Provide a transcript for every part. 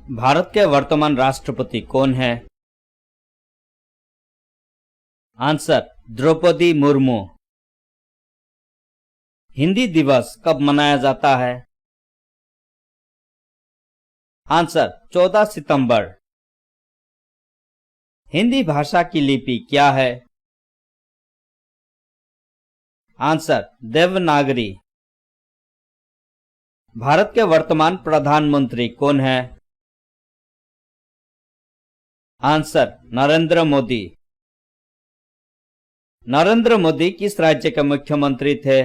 भारत के वर्तमान राष्ट्रपति कौन है? आंसर द्रौपदी मुर्मू। हिंदी दिवस कब मनाया जाता है? आंसर 14 सितंबर। हिंदी भाषा की लिपि क्या है? आंसर देवनागरी। भारत के वर्तमान प्रधानमंत्री कौन है? आंसर नरेंद्र मोदी। नरेंद्र मोदी किस राज्य के मुख्यमंत्री थे?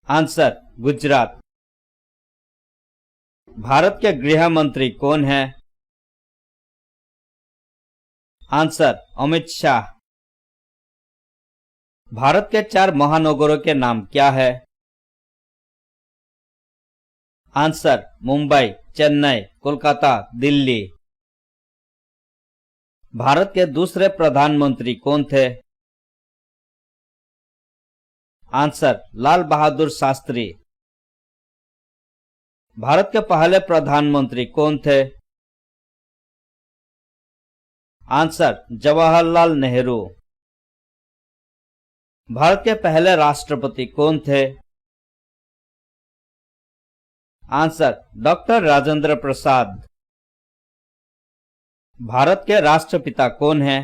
आंसर गुजरात। भारत के गृह मंत्री कौन है? आंसर अमित शाह। भारत के 4 महानगरों के नाम क्या है? आंसर मुंबई, चेन्नई, कोलकाता, दिल्ली। भारत के दूसरे प्रधानमंत्री कौन थे? आंसर लाल बहादुर शास्त्री। भारत के पहले प्रधानमंत्री कौन थे? आंसर जवाहरलाल नेहरू। भारत के पहले राष्ट्रपति कौन थे? Answer doctor Rajendra Prasad. भारत के राष्ट्रपिता कौन है?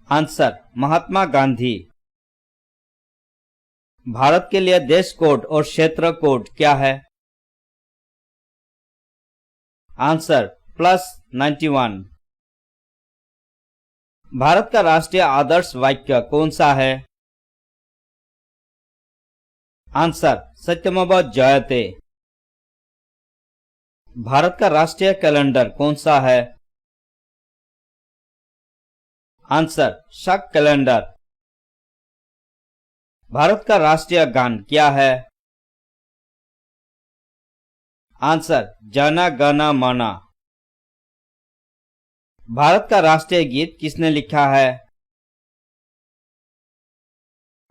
आंसर महात्मा गांधी। भारत के लिए देश कोड और क्षेत्र कोड क्या है? आंसर +91। भारत का राष्ट्रीय आदर्श वाक्य कौन सा है? आंसर सत्यमेव जयते। भारत का राष्ट्रीय कैलेंडर कौन सा है? आंसर शक कैलेंडर। भारत का राष्ट्रीय गान क्या है? आंसर जन गण मन। भारत का राष्ट्रीय गीत किसने लिखा है?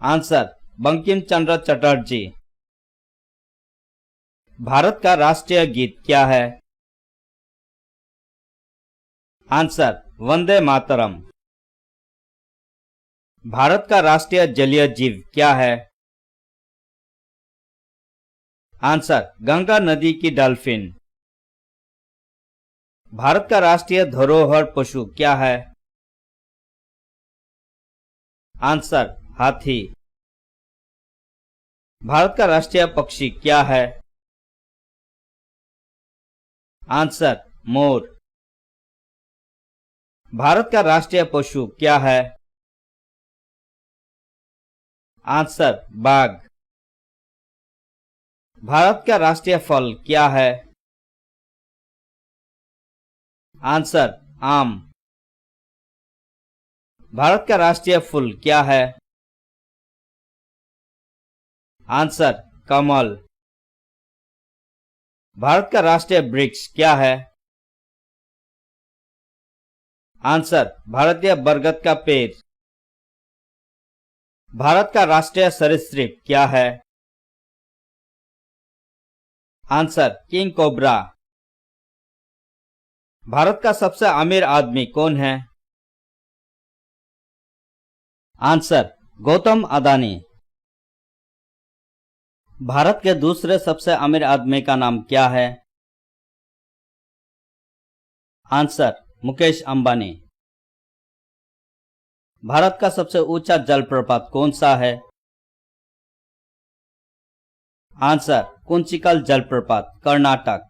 आंसर बंकिम चंद्र चटर्जी। भारत का राष्ट्रीय गीत क्या है? आंसर वंदे मातरम। भारत का राष्ट्रीय जलीय जीव क्या है? आंसर गंगा नदी की डॉल्फिन। भारत का राष्ट्रीय धरोहर पशु क्या है? आंसर हाथी। भारत का राष्ट्रीय पक्षी क्या है? Answer more. भारत का राष्ट्रीय पशु क्या है? आंसर बाघ। भारत का राष्ट्रीय फल क्या है? आंसर आम। भारत का राष्ट्रीय फूल क्या है? आंसर कमल। भारत का राष्ट्रीय वृक्ष क्या है? आंसर भारतीय बरगद का पेड़। भारत का राष्ट्रीय सरीसृप क्या है? Answer king cobra. भारत का सबसे अमीर आदमी कौन है? आंसर गौतम अदानी। भारत के दूसरे सबसे अमीर आदमी का नाम क्या है? आंसर मुकेश अंबानी। भारत का सबसे ऊंचा जलप्रपात कौन सा है? आंसर कुंचिकल जलप्रपात, कर्नाटक।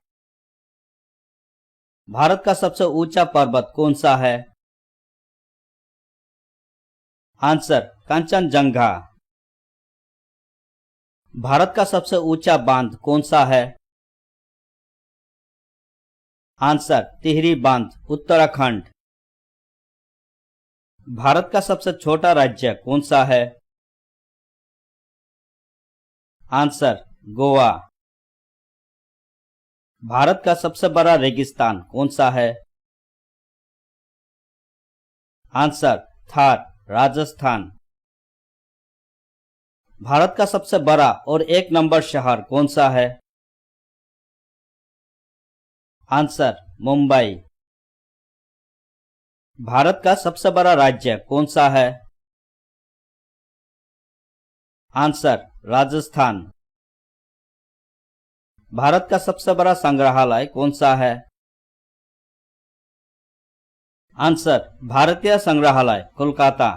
भारत का सबसे ऊंचा पर्वत कौन सा है? आंसर कंचनजंगा। भारत का सबसे ऊंचा बांध कौन सा है? आंसर टिहरी बांध, उत्तराखंड। भारत का सबसे छोटा राज्य कौन सा है? आंसर गोवा। भारत का सबसे बड़ा रेगिस्तान कौन सा है? आंसर थार, राजस्थान। भारत का सबसे बड़ा और एक नंबर शहर कौन सा है? आंसर मुंबई। भारत का सबसे बड़ा राज्य कौन सा है? आंसर राजस्थान। भारत का सबसे बड़ा संग्रहालय कौन सा है? आंसर भारतीय संग्रहालय कोलकाता।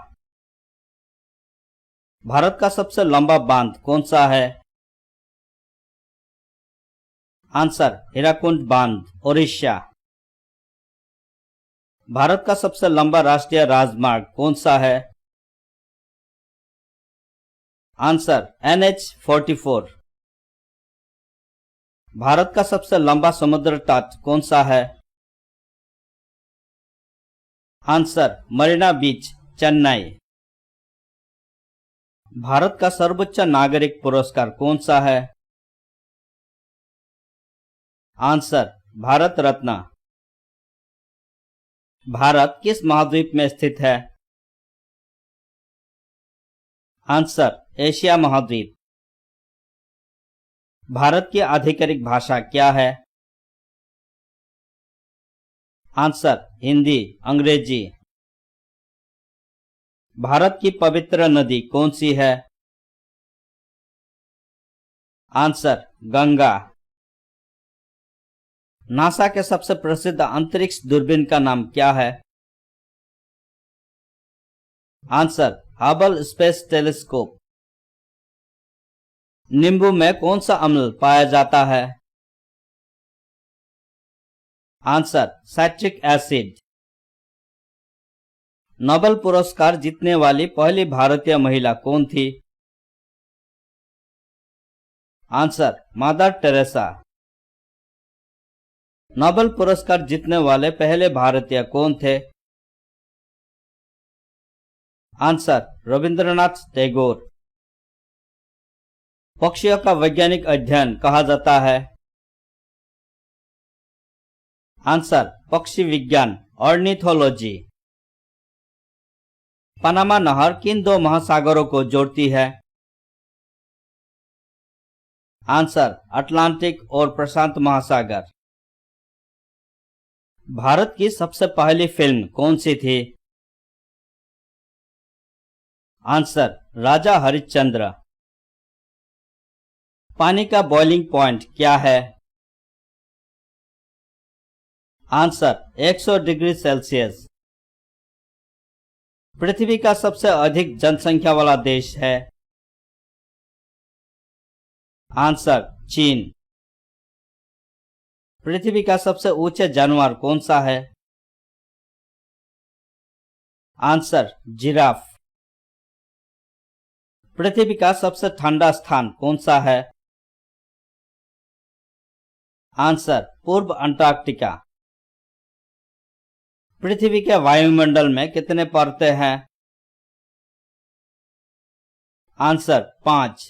भारत का सबसे लंबा बांध कौन सा है? आंसर हीराकुंड बांध ओडिशा। भारत का सबसे लंबा राष्ट्रीय राजमार्ग कौन सा है? Answer NH-44। भारत का सबसे लंबा समुद्र तट कौन सा है? आंसर मरीना बीच चेन्नई। भारत का सर्वोच्च नागरिक पुरस्कार कौन सा है? आंसर भारत रत्न। भारत किस महाद्वीप में स्थित है? आंसर एशिया महाद्वीप। भारत की आधिकारिक भाषा क्या है? आंसर हिंदी अंग्रेजी। भारत की पवित्र नदी कौन सी है? आंसर गंगा। नासा के सबसे प्रसिद्ध अंतरिक्ष दूरबीन का नाम क्या है? Answer Hubble space telescope. नींबू में कौन सा अम्ल पाया जाता है? Answer citric acid. नोबेल पुरस्कार जीतने वाली पहली भारतीय महिला कौन थी? Answer mother Teresa. नोबेल पुरस्कार जीतने वाले पहले भारतीय कौन थे? आंसर रविंद्रनाथ टैगोर। पक्षियों का वैज्ञानिक अध्ययन कहा जाता है? आंसर पक्षी विज्ञान ऑर्निथोलॉजी। पनामा नहर किन दो महासागरों को जोड़ती है? आंसर अटलांटिक और प्रशांत महासागर। भारत की सबसे पहली फिल्म कौन सी थी? आंसर राजा हरिश्चंद्र। पानी का बॉइलिंग पॉइंट क्या है? Answer 100 degree Celsius. पृथ्वी का सबसे अधिक जनसंख्या वाला देश है? आंसर चीन। पृथ्वी का सबसे ऊंचे जानवर कौन सा है? Answer giraffe. पृथ्वी का सबसे ठंडा स्थान कौन सा है? आंसर पूर्व अंटार्कटिका। पृथ्वी के वायुमंडल में कितने परतें हैं? आंसर 5।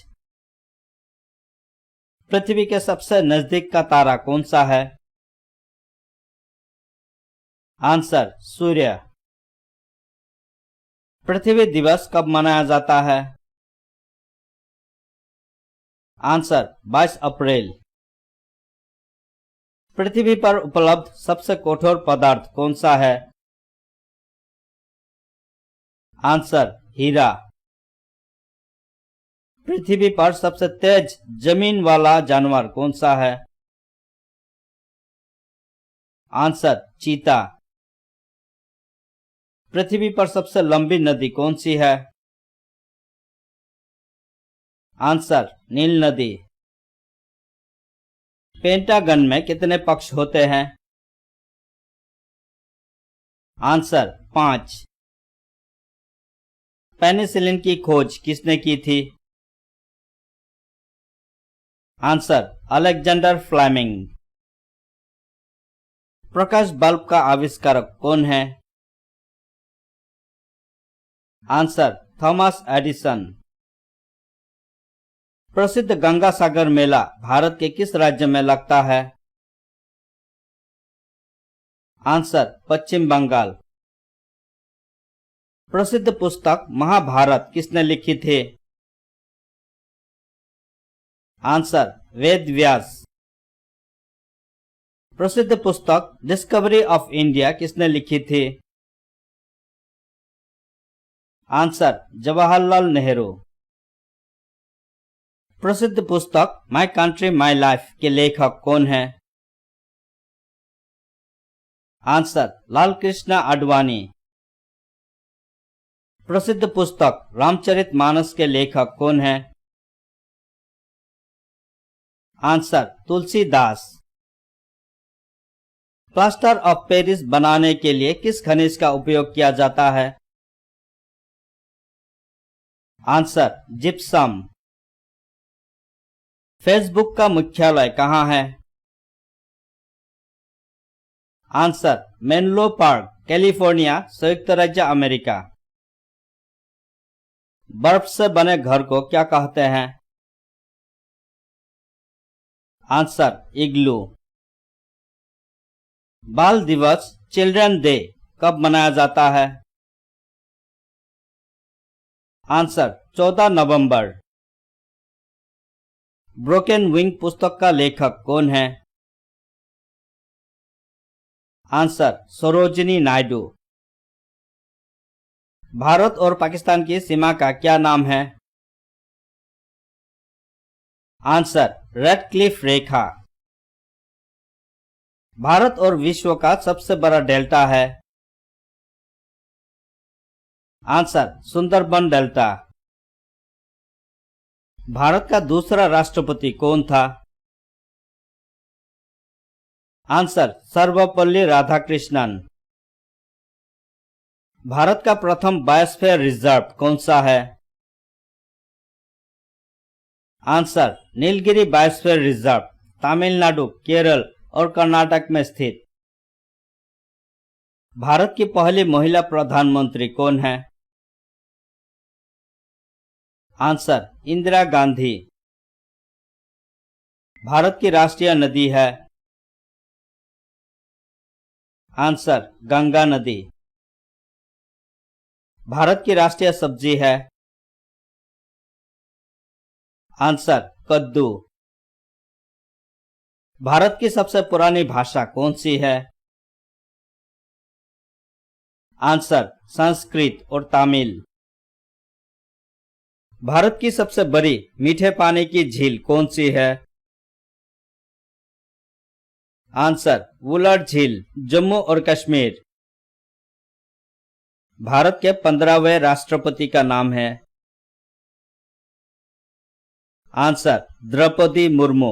पृथ्वी के सबसे नजदीक का तारा कौन सा है? आंसर सूर्य। पृथ्वी दिवस कब मनाया जाता है? आंसर 22 अप्रैल। पृथ्वी पर उपलब्ध सबसे कठोर पदार्थ कौन सा है? आंसर हीरा। पृथ्वी पर सबसे तेज जमीन वाला जानवर कौन सा है? आंसर चीता। पृथ्वी पर सबसे लंबी नदी कौन सी है? आंसर नील नदी। पेंटागन में कितने पक्ष होते हैं? आंसर 5। पेनिसिलिन की खोज किसने की थी? Answer Alexander Fleming. प्रकाश बल्ब का आविष्कारक कौन है? Answer Thomas Edison. प्रसिद्ध गंगा सागर मेला भारत के किस राज्य में लगता है? आंसर पश्चिम बंगाल। प्रसिद्ध पुस्तक महाभारत किसने लिखी थी? आंसर वेद व्यास। प्रसिद्ध पुस्तक डिस्कवरी ऑफ इंडिया किसने लिखी थी? आंसर जवाहरलाल नेहरू। प्रसिद्ध पुस्तक माय कंट्री माय लाइफ के लेखक कौन है? आंसर लालकृष्ण आडवाणी। प्रसिद्ध पुस्तक रामचरितमानस के लेखक कौन है? Answer Tulsidas. Plaster of Paris बनाने के लिए किस खनिज का उपयोग किया जाता है? Answer gypsum. फेसबुक का मुख्यालय कहाँ है? आंसर मेनलो पार्क, कैलिफोर्निया, संयुक्त राज्य अमेरिका। बर्फ से बने घर को क्या कहते हैं? आंसर इग्लू। बाल दिवस चिल्ड्रन डे कब मनाया जाता है? आंसर 14 नवंबर। ब्रोकन विंग पुस्तक का लेखक कौन है? आंसर सरोजिनी नायडू। भारत और पाकिस्तान की सीमा का क्या नाम है? आंसर रेडक्लिफ रेखा। भारत और विश्व का सबसे बड़ा डेल्टा है? Answer Sundarban delta. भारत का दूसरा राष्ट्रपति कौन था? आंसर सर्वपल्ली राधाकृष्णन। भारत का प्रथम बायोस्फीयर रिजर्व कौन सा है? Answer Nilgiri biosphere reserve, Tamil Nadu, Kerala और कर्नाटक में स्थित। भारत की पहली महिला प्रधानमंत्री कौन है? आंसर इंदिरा गांधी। भारत की राष्ट्रीय नदी है? आंसर गंगा नदी। भारत की राष्ट्रीय सब्जी है? आंसर कद्दू। भारत की सबसे पुरानी भाषा कौन सी है? आंसर संस्कृत और तमिल। भारत की सबसे बड़ी मीठे पानी की झील कौन सी है? आंसर वुलर झील, जम्मू और कश्मीर। भारत के 15वें राष्ट्रपति का नाम है? आंसर द्रौपदी मुर्मू।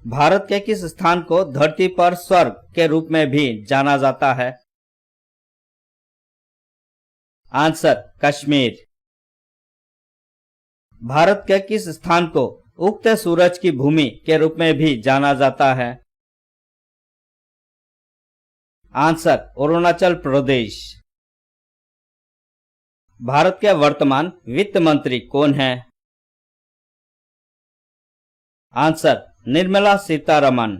भारत के किस स्थान को धरती पर स्वर्ग के रूप में भी जाना जाता है? आंसर कश्मीर। भारत के किस स्थान को उगते सूरज की भूमि के रूप में भी जाना जाता है? आंसर अरुणाचल प्रदेश। भारत के वर्तमान वित्त मंत्री कौन है? आंसर निर्मला सीतारमण।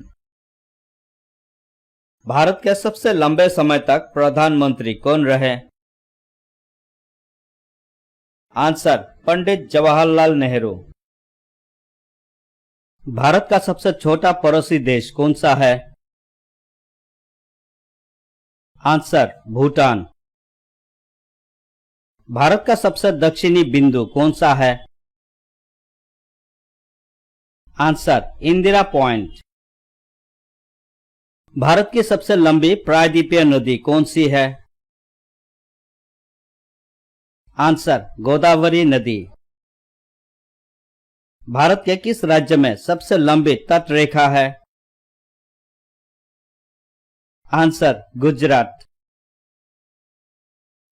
भारत के सबसे लंबे समय तक प्रधानमंत्री कौन रहे? आंसर पंडित जवाहरलाल नेहरू। भारत का सबसे छोटा पड़ोसी देश कौन सा है? आंसर भूटान। भारत का सबसे दक्षिणी बिंदु कौन सा है? Answer Indira point. भारत की सबसे लंबी प्रायद्वीपीय नदी कौन सी है? आंसर गोदावरी नदी। भारत के किस राज्य में सबसे लंबी तट रेखा है? आंसर गुजरात।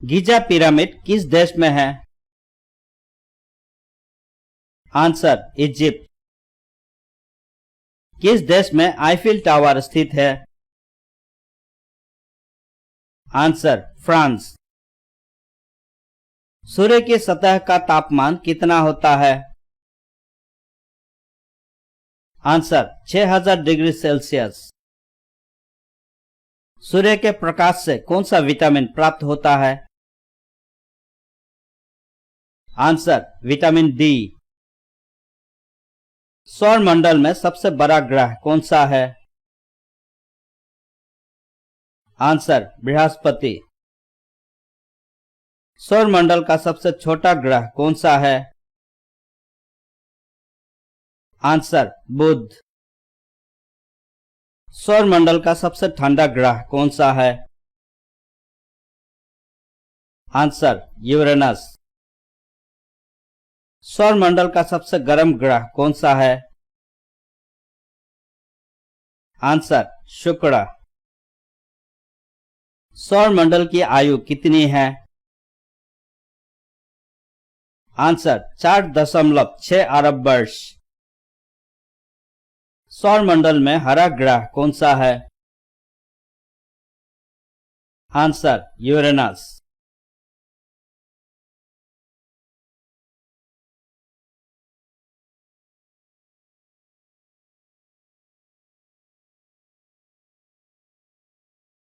गीजा पिरामिड किस देश में है? Answer Egypt. किस देश में आईफिल टावर स्थित है? Answer France. सूर्य की सतह का तापमान कितना होता है? Answer 6000 degree Celsius. सूर्य के प्रकाश से कौन सा विटामिन प्राप्त होता है? Answer vitamin D. सौर मंडल में सबसे बड़ा ग्रह कौन सा है? आंसर बृहस्पति। सौर मंडल का सबसे छोटा ग्रह कौन सा है? आंसर बुध। सौर मंडल का सबसे ठंडा ग्रह कौन सा है? Answer Uranus. सौर मंडल का सबसे गर्म ग्रह कौन सा है? आंसर शुक्र। सौर मंडल की आयु कितनी है? आंसर 4.6 अरब वर्ष। सौर मंडल में हरा ग्रह कौन सा है? Answer Uranus.